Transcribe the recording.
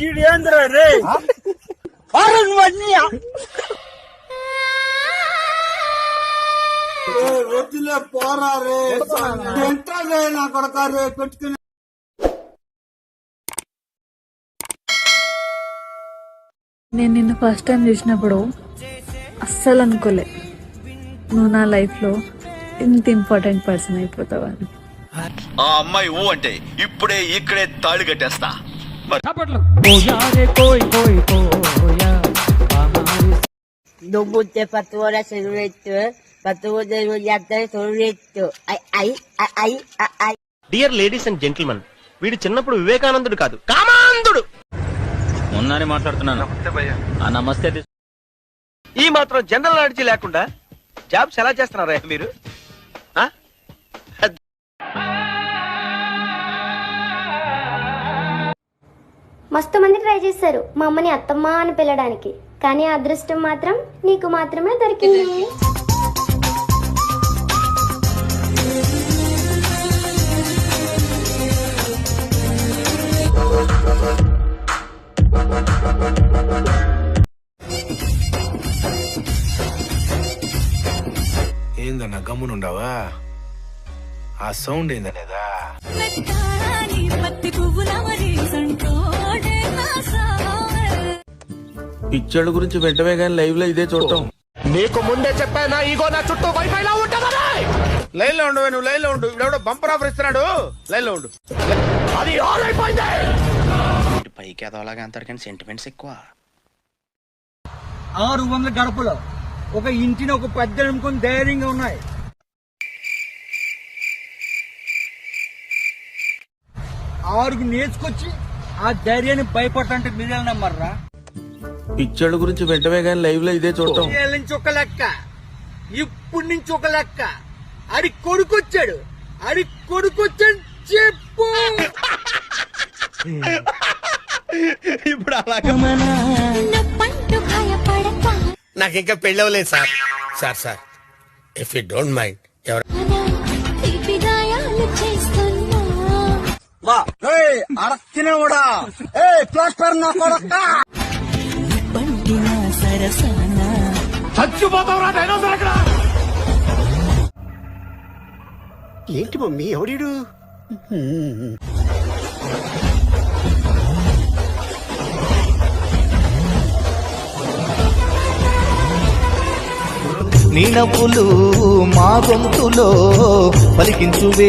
ఈడేంద్ర రే వద్దులే పోరా రే ఎంట్రా నా కొడక రే పెట్టుకుని. నేను నిన్ను ఫస్ట్ టైం చూసినప్పుడు అస్సలు అనుకోలే నువ్వు నా లైఫ్ లో ఇంత ఇంపార్టెంట్ పర్సన్ అయిపోతావు అని. ఆ అమ్మాయి ఊ అంటే ఇప్పుడే ఇక్కడే తాళి కట్టేస్తా. Dobutte patora celluletto, patora rogliata celluletto. Ai. Dear ladies and gentlemen, వీడు చిన్నప్పుడు వివేకానందుడు కాదు కామాంధుడు. మొన్ననే మాట్లాడుతున్నాను. నమస్తే. ఈ మాత్రం జనరల్ నాలెడ్జ్ లేకుండా జాబ్స్ ఎలా చేస్తున్నారా మీరు? మస్తు మంది ట్రై చేశారు మా అమ్మని అత్తమ్మ అని పిలవడానికి, కానీ అదృష్టం మాత్రం నీకు మాత్రమే దొరికింది. ఏందన్నా గమ్మునుండవా? ఆ సౌండ్ ఏందనేదా? పిక్చర్ల గురించి వెంటనే కానీ లైవ్ లో ఇదే చూడటం. నీకు ముందే చెప్పానా ఈగో నా చుట్టూ వైఫై లా ఉంటదని. లైన్ లో ఉండవే, నువ్వు లైన్ లో ఉండు. ఇవిడెవడో బంపర్ ఆఫర్ ఇస్తున్నాడు, లైన్ లో ఉండు. అది ఆన్ అయిపోయింది. పైకి ఎదవలాగా అంటారు కానీ సెంటిమెంట్స్ ఎక్కువ. 600 గడపలో ఒక ఇంటిని ఒక పెద్ద నమ్ముకొని ధైర్యంగా ఉన్నాయి. ఆరుగు నేర్చుకొచ్చి ఆ ధైర్యాన్ని భయపడటంటే మీరే నమ్మర్రా? పిక్చర్ల గురించి వెంటనే కానీ లైవ్ లో ఇదే చూడటం. నుంచి ఒక లెక్క, ఇప్పుడు నుంచి ఒక లెక్క. అడి కొడుకొచ్చాడు చెప్పు. ఇప్పుడు అలాగే నాకు ఇంకా పెళ్ళవలేదు sir. Sir if you don't mind అడక్కినోడా ప్లాస్టర్ నా కొడక చచ్చిపోతావురా డైనోసార్ అక్కడ. ఏంటి మమ్మీ ఎవడీడు? నీ నవ్వులు మా గొంతులో పలికించువే.